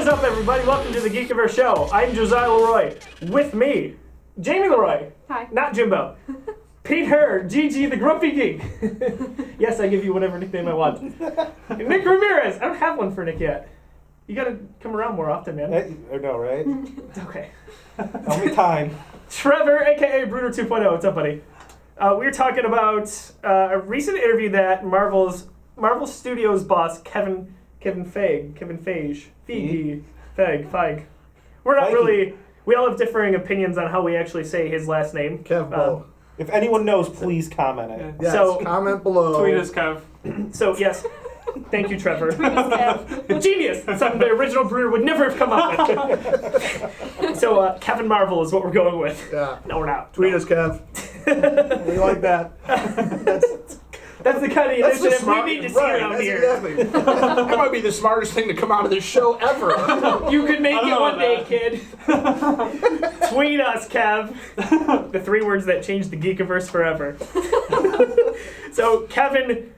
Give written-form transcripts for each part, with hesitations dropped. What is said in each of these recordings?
up, everybody? Welcome to the Geekiverse show. I'm Josiah Leroy. With me, Jamie Leroy. Hi. Not Jimbo. Pete Hurd, Gigi the Grumpy Geek. Yes, I give you whatever nickname I want. Nick Ramirez. I don't have one for Nick yet. You gotta come around more often, man. I know, right? It's okay. Only time. Trevor, a.k.a. Bruder 2.0. What's up, buddy? We're talking about a recent interview that Marvel Studios boss Kevin Feige. We're not really. We all have differing opinions on how we actually say his last name. Kev. If anyone knows, please comment it. Yes, so comment below. Tweet us, Kev. So yes, thank you, Trevor. Tweet us, Kev. Genius. Something the original Bruder would never have come up with. So Kevin Marvel is what we're going with. Yeah. No, we're not. Tweet us, Kev. We like that. That's the kind of initiative we need to see around here. Exactly. That might be the smartest thing to come out of this show ever. You could make it one day, that. kid. Tweet us, Kev. The 3 words that changed the Geekiverse forever. So Kevin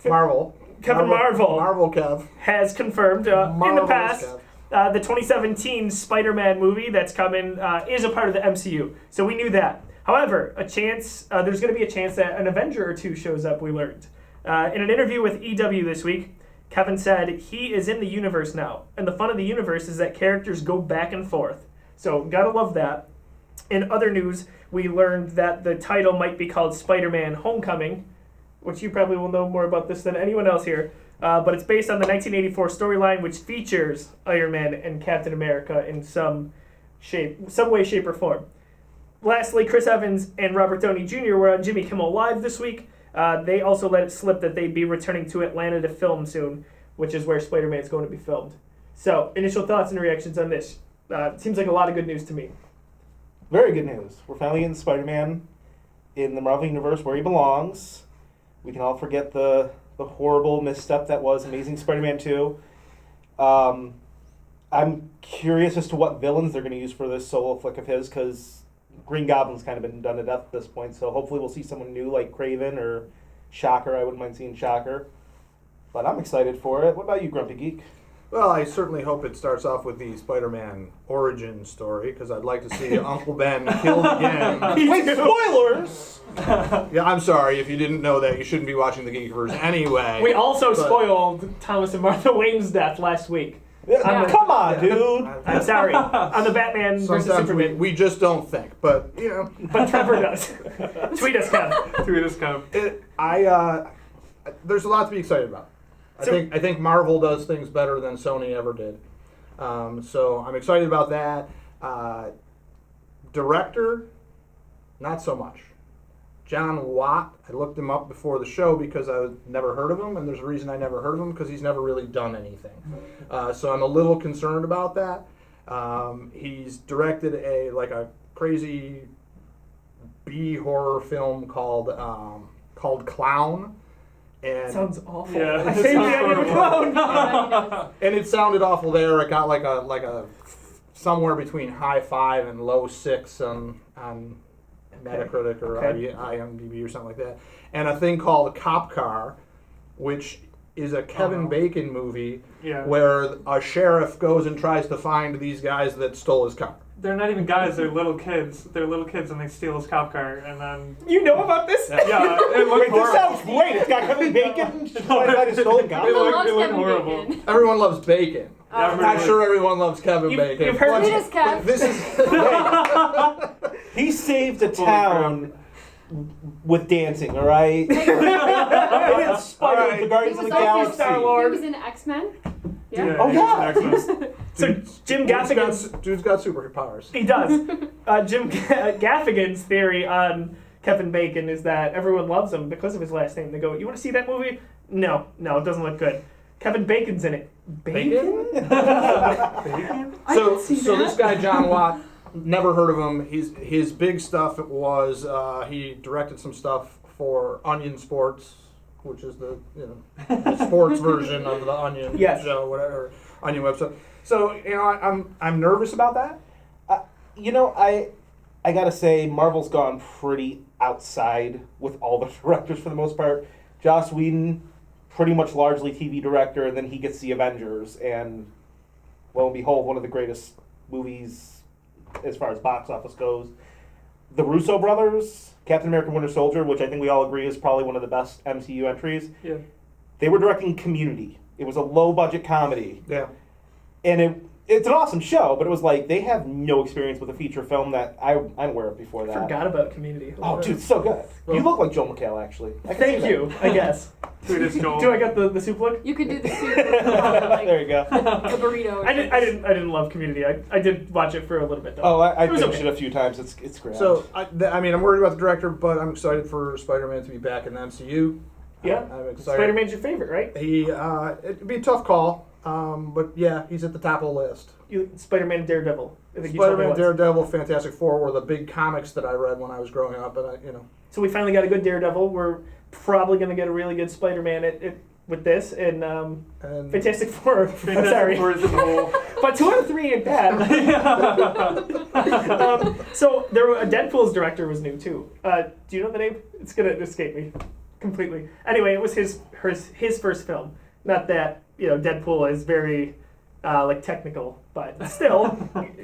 Marvel Kev. has confirmed in the Marvelous past Kev. the 2017 Spider-Man movie that's coming is a part of the MCU. So we knew that. However, there's going to be a chance that an Avenger or 2 shows up, we learned. In an interview with EW this week, Kevin said he is in the universe now. And the fun of the universe is that characters go back and forth. So, gotta love that. In other news, we learned that the title might be called Spider-Man Homecoming, which you probably will know more about this than anyone else here. But it's based on the 1984 storyline, which features Iron Man and Captain America in some way, shape, or form. Lastly, Chris Evans and Robert Downey Jr. were on Jimmy Kimmel Live this week. They also let it slip that they'd be returning to Atlanta to film soon, which is where Spider-Man's going to be filmed. So, initial thoughts and reactions on this. Seems like a lot of good news to me. Very good news. We're finally getting Spider-Man in the Marvel Universe where he belongs. We can all forget the horrible misstep that was Amazing Spider-Man 2. I'm curious as to what villains they're going to use for this solo flick of his, because Green Goblin's kind of been done to death at this point, so hopefully we'll see someone new like Kraven or Shocker. I wouldn't mind seeing Shocker. But I'm excited for it. What about you, Grumpy Geek? Well, I certainly hope it starts off with the Spider-Man origin story, because I'd like to see Uncle Ben killed again. Wait, spoilers! Yeah, I'm sorry. If you didn't know that, you shouldn't be watching the Geekiverse anyway. We also spoiled Thomas and Martha Wayne's death last week. Yeah. Come on, dude! I'm sorry. On the Batman versus Sometimes Superman. we just don't think, but, you know. But Trevor does. Tweet us, Kev. Tweet us, Kev. There's a lot to be excited about. I think Marvel does things better than Sony ever did. So I'm excited about that. Director, not so much. John Watt, I looked him up before the show because I never heard of him, and there's a reason I never heard of him, because he's never really done anything. So I'm a little concerned about that. He's directed a crazy B horror film called Clown. And Sounds awful. Yeah, I it saved sounds the idea of horrible. clown. And it sounded awful there. It got like a somewhere between high 5 and low 6 on Metacritic or IMDb or something like that. And a thing called Cop Car, which is a Kevin Bacon movie where a sheriff goes and tries to find these guys that stole his car. They're not even guys, they're little kids. They're little kids and they steal his cop car and then... You know about this? Yeah, it looked Wait, this horrible. sounds great! It's got Kevin Bacon trying to find a stolen car. It Everyone looked loves Kevin horrible. Bacon. Everyone loves bacon. Yeah, I'm not sure everyone loves Kevin Bacon. You've heard Tweet us, Kev. This is He saved a town with dancing, all right? He didn't spider the Guardians of the Galaxy. Star-Lord. He was in X-Men. Yeah, Oh, yeah. X-Men. So Jim Gaffigan's... dude's got superpowers. He does. Jim Gaffigan's theory on Kevin Bacon is that everyone loves him because of his last name. They go, you want to see that movie? No, it doesn't look good. Kevin Bacon's in it. Bacon? So this guy John Watt, never heard of him. His big stuff was he directed some stuff for Onion Sports, which is the sports version of the Onion show, whatever Onion website. So I'm nervous about that. I gotta say, Marvel's gone pretty outside with all the directors for the most part. Joss Whedon, pretty much largely TV director, and then he gets the Avengers, and lo and behold, one of the greatest movies as far as box office goes. The Russo brothers, Captain America Winter Soldier, which I think we all agree is probably one of the best MCU entries. Yeah. They were directing Community. It was a low-budget comedy. Yeah. And it's an awesome show, but it was like they have no experience with a feature film that I'm aware of before that. Forgot about Community. Oh, dude, it's so good. You look like Joel McHale, actually. I can see Thank that. you, I guess. Sweetest Joel. Do I get the soup look? You could do the soup with like There you go. a burrito. Or I didn't love Community. I did watch it for a little bit though. Oh, I It was finished okay. it a few times. It's great. So, I mean, I'm worried about the director, but I'm excited for Spider-Man to be back in the MCU. Yeah. I'm excited. Spider-Man's your favorite, right? It'd be a tough call, but yeah, he's at the top of the list. Spider-Man and Daredevil. I think you told me Spider-Man, once. Daredevil, Fantastic Four were the big comics that I read when I was growing up, and So we finally got a good Daredevil. We're probably going to get a really good Spider-Man with this. And and Fantastic Four. I'm Fantastic sorry. Four is in the hole. But 2 out of 3 ain't bad. So Deadpool's director was new too. Do you know the name? It's gonna escape me completely. Anyway, it was his first film. Not that Deadpool is very like technical, but still, there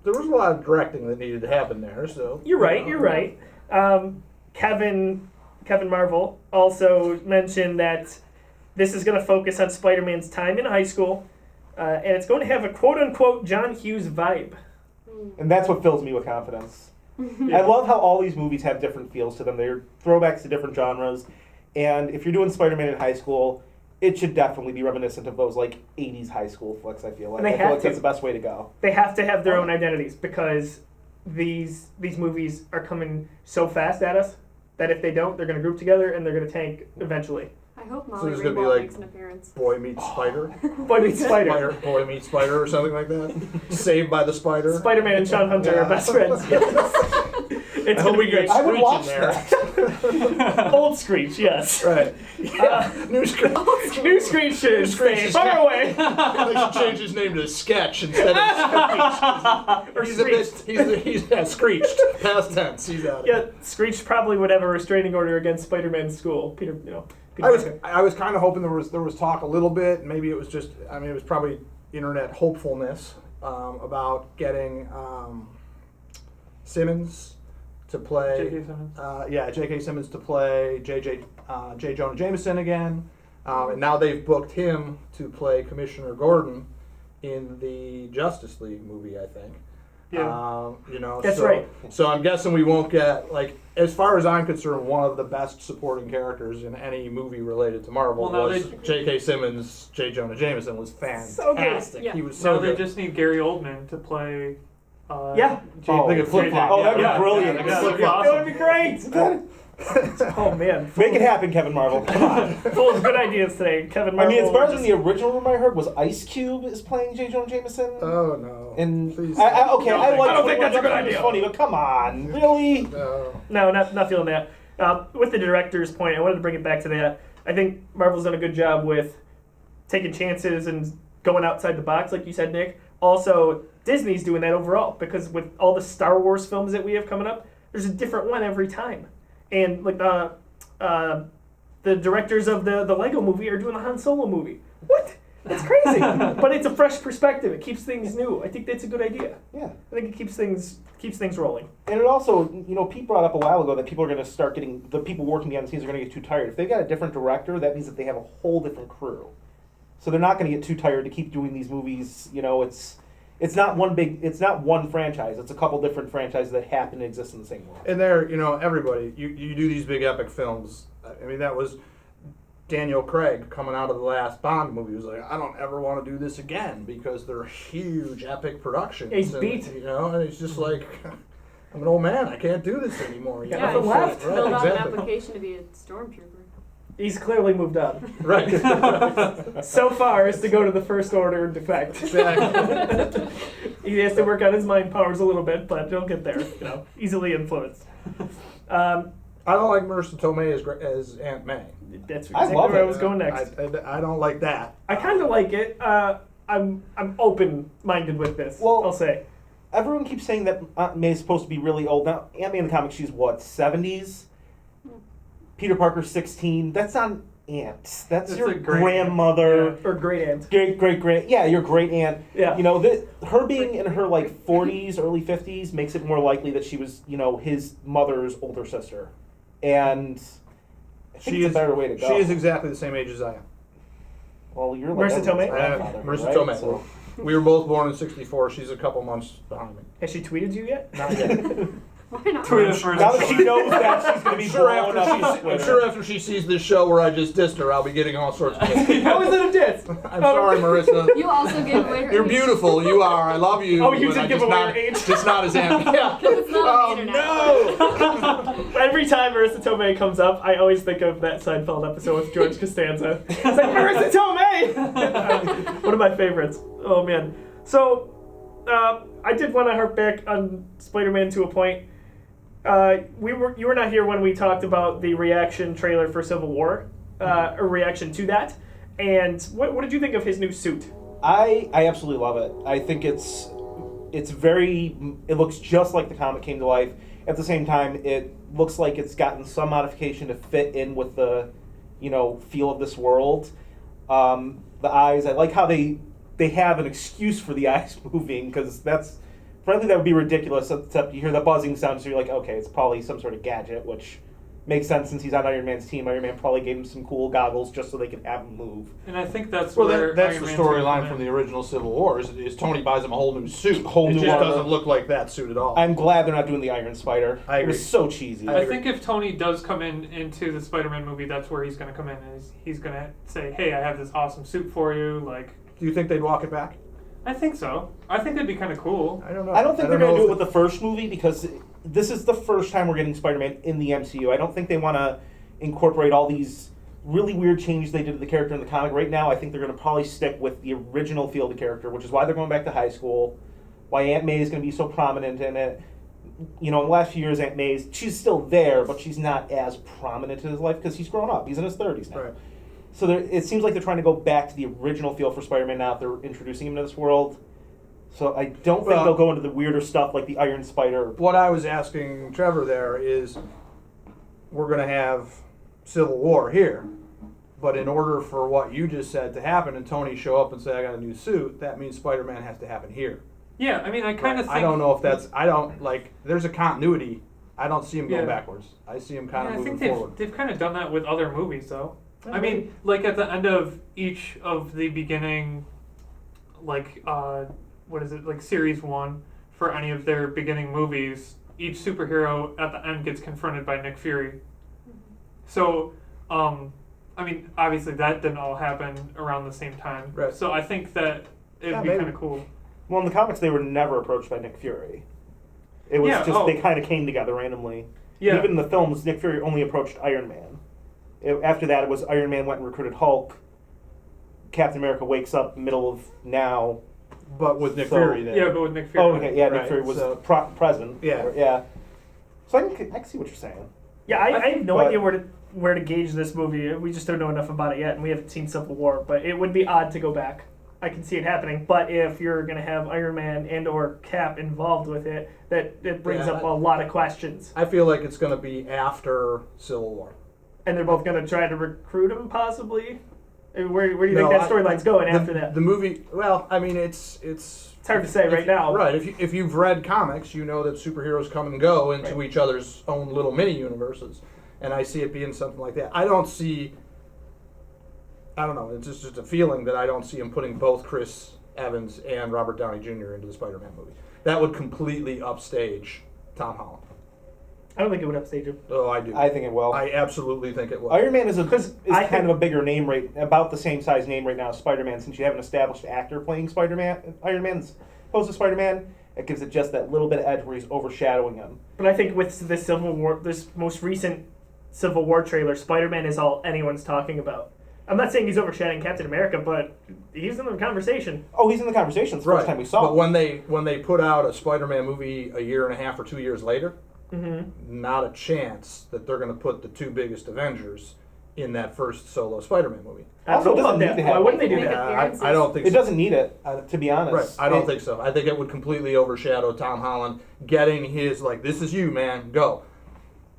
was a lot of directing that needed to happen there. So You're right. Kevin Marvel also mentioned that this is going to focus on Spider-Man's time in high school, and it's going to have a quote-unquote John Hughes vibe. and that's what fills me with confidence. I love how all these movies have different feels to them. They're throwbacks to different genres. And if you're doing Spider-Man in high school, it should definitely be reminiscent of those like 80s high school flicks, I feel like. And they I feel have like to. that's the best way to go. They have to have their own identities because these movies are coming so fast at us that if they don't, they're going to group together and they're going to tank eventually. I hope So Molly there's gonna be, Ringwald like, makes an appearance. Boy Meets Spider. Boy Meets Spider. Boy Meets Spider or something like that. Saved by the Spider. Spider-Man and Sean Hunter are best friends. It's I going hope to we be get great. I would Screech watch in there. that. Old Screech, yes. Right. New Screech. New Screech should Screech stay is far away. They should change his name to Sketch instead of Or Screech. Screech. He's screeched. Past tense. He's out of Yeah, it. Screech probably would have a restraining order against Spider-Man's school. Peter Parker. I was kind of hoping there was talk a little bit. Maybe it was just. I mean, it was probably internet hopefulness about getting Simmons to play. J.K. Simmons. J.K. Simmons to play J. Jonah Jameson again, and now they've booked him to play Commissioner Gordon in the Justice League movie, I think. Yeah. That's right. So I'm guessing we won't get, like, as far as I'm concerned, one of the best supporting characters in any movie related to Marvel Well, now was J.K. Simmons. J. Jonah Jameson was So good. fantastic. Yeah. He was So so they good. just need Gary Oldman to play. Yeah. They could flip flop. Oh, that'd be Yeah. brilliant. Yeah, that'd be That awesome. would be great. Oh man, Make it happen, Kevin Marvel. Come on. full of good ideas today, Kevin I Marvel. mean, as far as just- in the original rumor I heard was Ice Cube is playing J. Jonah Jameson. Oh no. And Please. I like. I don't think that's a good 21 Jump Street idea. is funny, but come on, really? No. No, not feeling that. With the director's point, I wanted to bring it back to that. I think Marvel's done a good job with taking chances and going outside the box, like you said, Nick. Also, Disney's doing that overall because with all the Star Wars films that we have coming up, there's a different one every time. And like the directors of the Lego movie are doing the Han Solo movie. What? That's crazy. But it's a fresh perspective. It keeps things new. I think that's a good idea. Yeah. I think it keeps things rolling. And it also, Pete brought up a while ago that people are going to start getting, the people working behind the scenes are going to get too tired. If they've got a different director, that means that they have a whole different crew. So they're not going to get too tired to keep doing these movies. It's not one franchise. It's a couple different franchises that happen to exist in the same world. And there, everybody, you do these big epic films. I mean, that was Daniel Craig coming out of the last Bond movie. He was like, I don't ever want to do this again because they're huge epic productions. He's and, beat. And he's just like, I'm an old man. I can't do this anymore. Yeah, Yeah, nothing you left. should Right, fill out an exactly. application to be a stormtrooper. He's clearly moved on. Right. So far as to go to the First Order and defect. Exactly. He has to work on his mind powers a little bit, but he'll get there. Easily influenced. I don't like Marissa Tomei as Aunt May. That's I exactly love where it. I was going next. I don't like that. I kind of like it. I'm open-minded with this. Well- I'll say. Everyone keeps saying that Aunt May is supposed to be really old. Now, Aunt May in the comics, she's what, 70s? Peter Parker's 16. That's not aunt. That's It's your a great- grandmother. Or great aunt. Great. Yeah, your great aunt. Yeah. You know, her being in her like 40s, early 50s makes it more likely that she was, you know, his mother's older sister, and I think it's a better way to go. She is exactly the same age as I am. Well, you're like Marissa Tomei? Marissa right? Tomei. So- We were both born in '64. She's a couple months behind me. Has she tweeted you yet? Not yet. Why not? Tweet us first. Now that she knows that she's going to be blown up on I'm Twitter. sure after she sees this show where I just dissed her, I'll be getting all sorts of. How is it a diss? I'm sorry, Marissa. You also gave away her You're age. beautiful. You are. I love you. Oh, you but did I'm give just away not, her age? Just not as happy. Yeah. Because it's not on the internet. No. Every time Marissa Tomei comes up, I always think of that Seinfeld episode with George Costanza. It's like, Marissa Tomei! One of my favorites. Oh, man. So, I did want to harp back on Spider-Man to a point. You were not here when we talked about the reaction trailer for Civil War, or reaction to that. And what did you think of his new suit? I absolutely love it. I think it looks just like the comic came to life. At the same time, it looks like it's gotten some modification to fit in with the, you know, feel of this world. The eyes, I like how they have an excuse for the eyes moving, because frankly, that would be ridiculous, except you hear the buzzing sound, so you're like, okay, it's probably some sort of gadget, which makes sense since he's on Iron Man's team. Iron Man probably gave him some cool goggles just so they could have him move. And I think that's Well, where that's Iron the Man's gonna storyline come from in. the original Civil War. Is Tony buys him a whole new suit. It new just armor. doesn't look like that suit at all. I'm glad they're not doing the Iron Spider. I It agree. was so cheesy. I think if Tony does come into the Spider-Man movie, that's where he's going to come in, and he's going to say, "Hey, I have this awesome suit for you." Like, Do you think they'd walk it back? I think so. I think it'd be kind of cool. I don't know. I don't think they're going to do it if with the first movie, because this is the first time we're getting Spider-Man in the MCU. I don't think they want to incorporate all these really weird changes they did to the character in the comic. Right now, I think they're going to probably stick with the original feel of the character, which is why they're going back to high school, why Aunt May is going to be so prominent in it. You know, in the last few years, Aunt May's, she's still there, but she's not as prominent in his life because he's grown up. He's in his 30s now. Right. So it seems like they're trying to go back to the original feel for Spider-Man now that they're introducing him to this world. So I don't think they'll go into the weirder stuff like the Iron Spider. What I was asking Trevor there is, we're going to have Civil War here, but in order for what you just said to happen and Tony show up and say, I got a new suit, that means Spider-Man has to happen here. Yeah, I mean, I kind of think... I don't know if that's, there's a continuity. I don't see him going Yeah. backwards. I see him kind of I moving think forward. they've kind of done that with other movies, though. I mean, like at the end of each of the beginning, like, what is it, like Series 1, for any of their beginning movies, each superhero at the end gets confronted by Nick Fury. So, I mean, obviously that didn't all happen around the same time. Right. So I think that it'd be maybe. kind of cool. Well, in the comics, they were never approached by Nick Fury. It was Yeah, just, they kind of came together randomly. Yeah. Even in the films, Nick Fury only approached Iron Man. After that, it was Iron Man went and recruited Hulk. Captain America wakes up middle of now. But with Nick So- Fury there. Yeah, but with Nick Fury. Oh, okay, yeah, Nick Right, Fury was so- present. Yeah. Yeah. So I can see what you're saying. Yeah, I have no But- idea where to gauge this movie. We just don't know enough about it yet, and we haven't seen Civil War. But it would be odd to go back. I can see it happening. But if you're going to have Iron Man and or Cap involved with it, that brings Yeah, up a lot of questions. I feel like it's going to be after Civil War. And they're both going to try to recruit him, possibly. Where do you No, think that I- storyline's going after that? The movie, well, I mean, it's hard to say right now. Right. If you've read comics, you know that superheroes come and go into Right. each other's own little mini universes, and I see it being something like that. I don't know. It's just a feeling that I don't see him putting both Chris Evans and Robert Downey Jr. into the Spider-Man movie. That would completely upstage Tom Holland. I don't think it would upstage him. Oh, I do. I think it will. I absolutely think it will. Iron Man is I kind of a bigger name about the same size name right now as Spider-Man, since you have an established actor playing Spider-Man. Iron Man's opposed to Spider-Man. It gives it just that little bit of edge where he's overshadowing him. But I think with this Civil War, this most recent Civil War trailer, Spider-Man is all anyone's talking about. I'm not saying he's overshadowing Captain America, but he's in the conversation. Oh, he's in the conversation. It's the first time we saw But him. when they put out a Spider-Man movie a year and a half or 2 years later, Mm-hmm. not a chance that they're going to put the two biggest Avengers in that first solo Spider-Man movie. I don't Also, know it about doesn't that. need to Why have wouldn't they do Make that? appearances. I don't think It so. doesn't need it, to be honest. Right. I don't think so. I think it would completely overshadow Tom Holland getting his, like, this is you, man, go.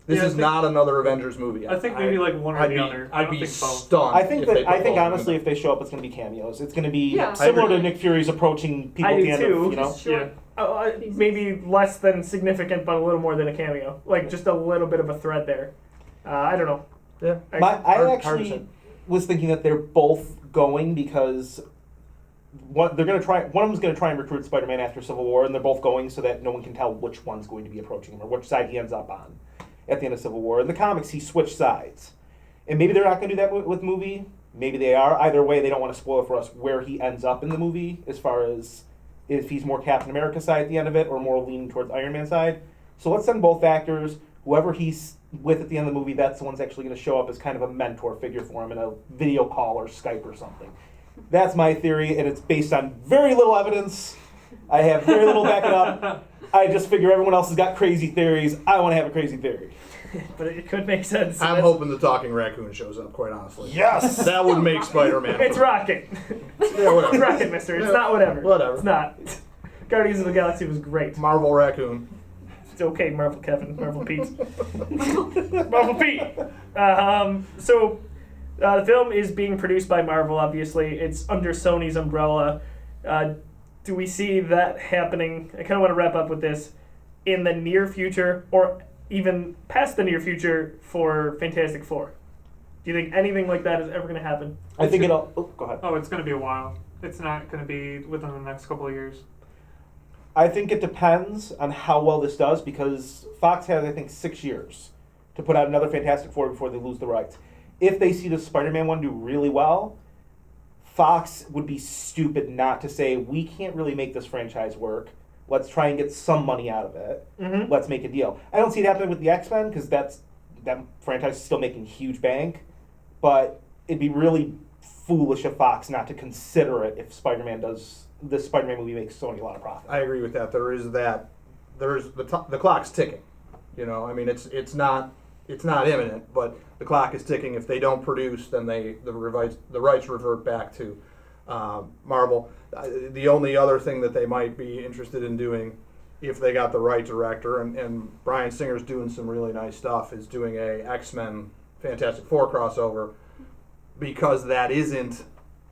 This Yeah, I is think- not another Avengers movie. I think maybe like one or I'd the be, other. I I'd don't be think both. stunned. I think if they that I put think both of them honestly, in. if they show up, it's going to be cameos. It's going to be Yeah. similar I to agree. Nick Fury's approaching people I at the do end too. of, you know. Just short. Yeah. Maybe less than significant, but a little more than a cameo. Like just a little bit of a thread there. I don't know. Yeah. I Hard to actually say. was thinking that they're both going because one of them's going to try and recruit Spider-Man after Civil War, and they're both going so that no one can tell which one's going to be approaching him or which side he ends up on at the end of Civil War. In the comics, he switched sides, and maybe they're not going to do that with the movie. Maybe they are. Either way, they don't want to spoil for us where he ends up in the movie, as far as if he's more Captain America side at the end of it or more leaning towards Iron Man side. So let's send both actors. Whoever he's with at the end of the movie, that's the one's actually going to show up as kind of a mentor figure for him in a video call or Skype or something. That's my theory, and it's based on very little evidence. I have very little backing up. I just figure everyone else has got crazy theories. I want to have a crazy theory. But it could make sense. I'm hoping the talking raccoon shows up, quite honestly. Yes! That would make Spider-Man. It's rocking. Yeah, It's whatever. rocking, mister. It's not whatever. Whatever. It's not. Guardians of the Galaxy was great. Marvel raccoon. It's okay, Marvel Kevin. Marvel Pete. Marvel Pete! So, the film is being produced by Marvel, obviously. It's under Sony's umbrella. Do we see that happening? I kind of want to wrap up with this. In the near future, or even past the near future for Fantastic Four? Do you think anything like that is ever going to happen? I think it'll... Oh, go ahead. Oh, it's going to be a while. It's not going to be within the next couple of years. I think it depends on how well this does, because Fox has, I think, 6 years to put out another Fantastic Four before they lose the rights. If they see the Spider-Man one do really well, Fox would be stupid not to say, we can't really make this franchise work. Let's try and get some money out of it. Mm-hmm. Let's make a deal. I don't see it happening with the X-Men, because that franchise is still making huge bank. But it'd be really foolish of Fox not to consider it if this Spider-Man movie makes Sony a lot of profit. I agree with that. There is the clock's ticking. You know, I mean, it's not imminent, but the clock is ticking. If they don't produce, then the rights revert back to Marvel. The only other thing that they might be interested in doing, if they got the right director, and Bryan Singer's doing some really nice stuff, is doing a X-Men Fantastic Four crossover, because that isn't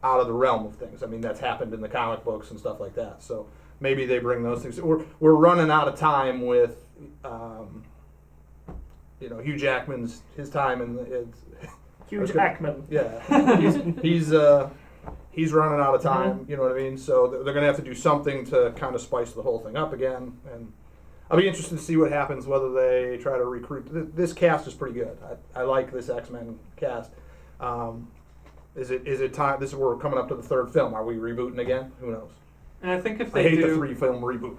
out of the realm of things. I mean, that's happened in the comic books and stuff like that. So maybe they bring those things. We're running out of time with, Hugh Jackman's his time, and it's Huge Ackman. yeah, he's running out of time. You know what I mean? So they're going to have to do something to kind of spice the whole thing up again. And I'll be interested to see what happens, whether they try to recruit. This cast is pretty good. I like this X-Men cast. Is it time? We're coming up to the third film. Are we rebooting again? Who knows? And I think if I they hate do, the 3-film reboot.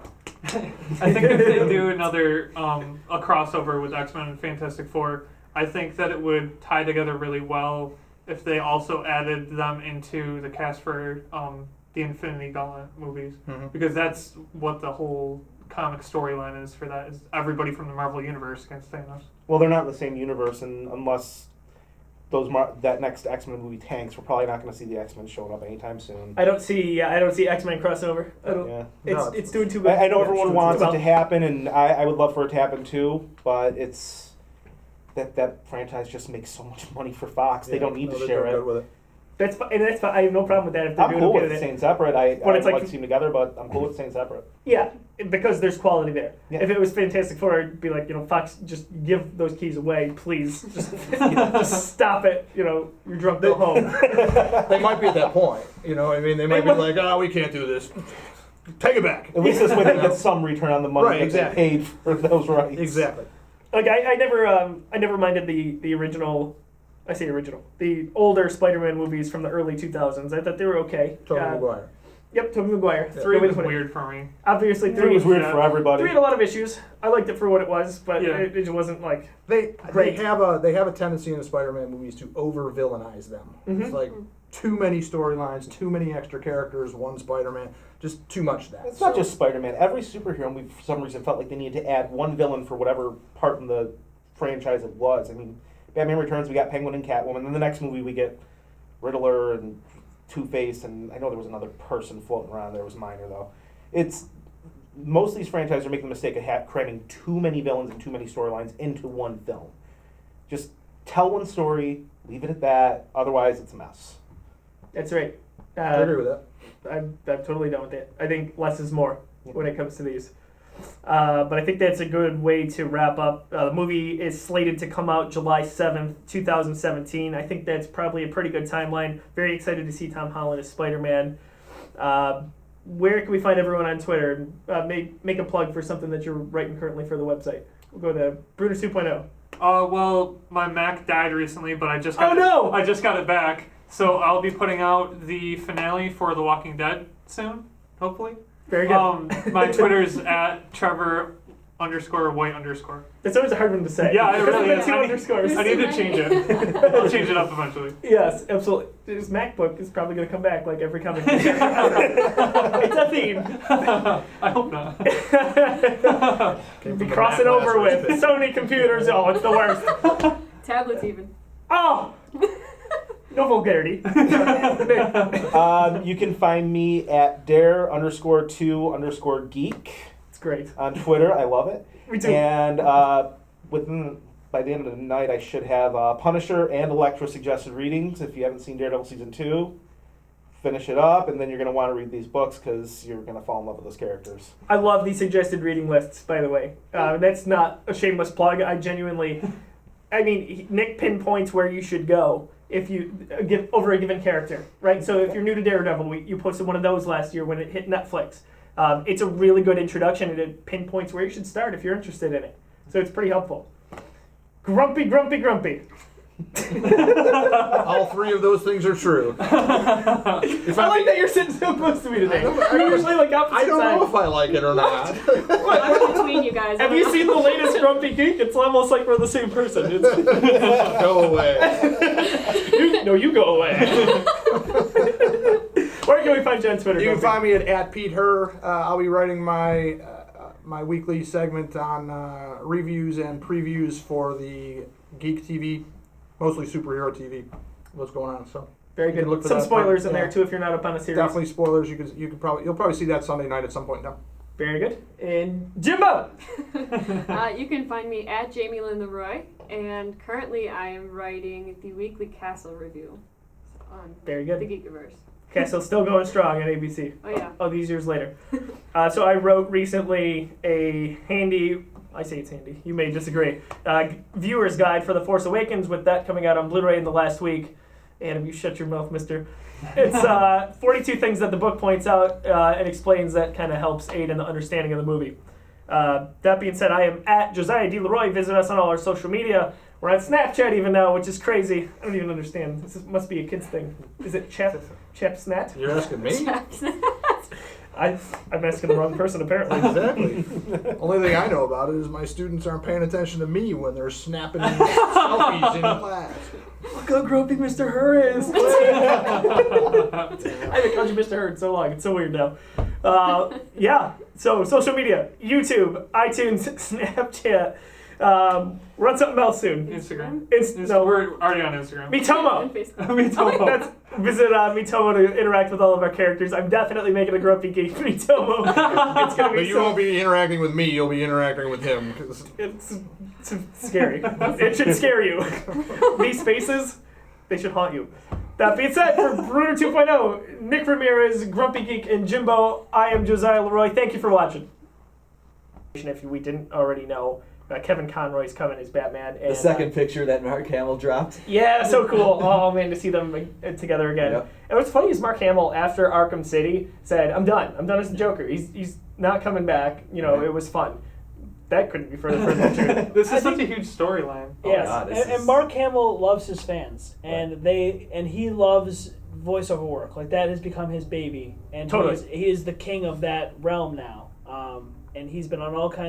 I think if they do another a crossover with X-Men and Fantastic Four, I think that it would tie together really well if they also added them into the cast for the Infinity Gauntlet movies, because that's what the whole comic storyline is for that, is everybody from the Marvel Universe against Thanos. Well, they're not in the same universe, and unless that next X-Men movie tanks, we're probably not going to see the X-Men showing up anytime soon. I don't see X-Men crossover. I don't. Yeah. It's doing too bad. I know everyone wants it well. to happen, and I would love for it to happen too, but it's that franchise just makes so much money for Fox. They don't need to share it. With it. That's fine. And that's fine. I have no problem with that if they're I'm doing cool it. with it staying separate. I But it's would like- like to see them together, but I'm cool with staying separate. Yeah, because there's quality there. Yeah. If it was Fantastic Four, I'd be like, Fox, just give those keys away, please. Just stop it. You're drunk, go home. They might be at that point. You know, I mean, they might be like, we can't do this. Take it back. At least this way they get some return on the money Right, that exactly. they paid for those rights. Exactly. Like I never minded the original. I say original. The older Spider-Man movies from the early 2000s. I thought they were okay. Tobey Maguire. Yep, Tobey Maguire. Yeah. 3 Way to was put it. weird for me. Obviously, It was weird Yeah. for everybody. 3 had a lot of issues. I liked it for what it was, but Yeah. it just wasn't like. They Great. have a tendency in the Spider-Man movies to over villainize them. It's like too many storylines, too many extra characters, one Spider-Man, just too much of that. It's not just Spider-Man. Every superhero movie, for some reason, felt like they needed to add one villain for whatever part in the franchise it was. I mean, Batman Returns, we got Penguin and Catwoman. Then the next movie, we get Riddler and Two-Face, and I know there was another person floating around there. It was minor, though. most of these franchises are making the mistake of cramming too many villains and too many storylines into one film. Just tell one story, leave it at that. Otherwise, it's a mess. That's right. I agree with that. I'm totally done with it. I think less is more when it comes to these. But I think that's a good way to wrap up. The movie is slated to come out July 7th, 2017. I think that's probably a pretty good timeline. Very excited to see Tom Holland as Spider-Man. Where can we find everyone on Twitter? Make a plug for something that you're writing currently for the website. We'll go to Bruder 2.0. Well, my Mac died recently, but I just Oh, I just got it back. So I'll be putting out the finale for The Walking Dead soon, hopefully. Very good. My Twitter's at Trevor_White_. It's always a hard one to say. Yeah, it really Because is. the two underscores. I need to change it. I'll change it up eventually. Yes, absolutely. His MacBook is probably going to come back like every comic book. It's a theme. I hope not. Be crossing over with Sony computers. Oh, it's the worst. Tablets even. Oh! No vulgarity. You can find me at dare_2_geek It's great. on Twitter. I love it. Me too. And by the end of the night, I should have Punisher and Elektra suggested readings. If you haven't seen Daredevil Season 2, finish it up, and then you're going to want to read these books because you're going to fall in love with those characters. I love these suggested reading lists, by the way. That's not a shameless plug. Nick pinpoints where you should go if you give over a given character, right? So if you're new to Daredevil, you posted one of those last year when it hit Netflix. It's a really good introduction, and it pinpoints where you should start if you're interested in it. So it's pretty helpful. Grumpy, grumpy, grumpy. All three of those things are true. I like that you're sitting so close to me today. We're usually like opposite I don't know sides. if I like it or not. I'm between you guys. Have you seen the latest Grumpy Geek? It's almost like we're the same person. Go away. You go away. Where can we find you on Twitter? You can Grumpy? find me at Pete Herr. I'll be writing my weekly segment on reviews and previews for the Geek TV, mostly superhero TV. What's going on? So Very you can good. look for Some that. spoilers in Yeah. there too if you're not up on a series. Definitely spoilers. You'll probably see that Sunday night at some point now. Very good. And Jimbo. You can find me at Jamie Lynn Leroy, and currently I am writing the weekly Castle review on Very the good. Geekiverse. Castle still going strong at ABC. Oh yeah. All these years later. So I wrote recently a handy, I say it's handy, you may disagree, viewer's guide for The Force Awakens, with that coming out on Blu-ray in the last week. And if you shut your mouth, mister. It's 42 things that the book points out and explains that kind of helps aid in the understanding of the movie. That being said, I am at Josiah D. Leroy. Visit us on all our social media. We're on Snapchat even now, which is crazy. I don't even understand. Must be a kid's thing. Is it Chapsnat? You're asking me? I'm asking the wrong person, apparently. Exactly. Only thing I know about it is my students aren't paying attention to me when they're snapping selfies in class. Look how grumpy Mr. Herr is. I haven't called you Mr. Herr in so long. It's so weird now. Yeah. So social media: YouTube, iTunes, Snapchat. We're on something else soon. Instagram. No, We're already on Instagram. Mitomo. And Facebook. Mitomo. Visit Mitomo to interact with all of our characters. I'm definitely making a grumpy geek Mitomo. It's gonna be But you so won't be interacting with me, you'll be interacting with him. It's scary. It should scare you. These faces, they should haunt you. That being said, for Bruder 2.0, Nick Ramirez, Grumpy Geek, and Jimbo, I am Josiah Leroy. Thank you for watching. If we didn't already know, Kevin Conroy's coming as Batman. And, The second picture that Mark Hamill dropped. yeah, so cool. Oh, man, to see them together again. Yep. And what's funny is Mark Hamill, after Arkham City, said, I'm done as the Joker. He's not coming back. You know, It was fun. That couldn't be further from the truth. This is such a huge storyline. Yes. God, And Mark Hamill loves his fans, and he loves voiceover work. Like, that has become his baby, and Totally. he is the king of that realm now. And he's been on all kinds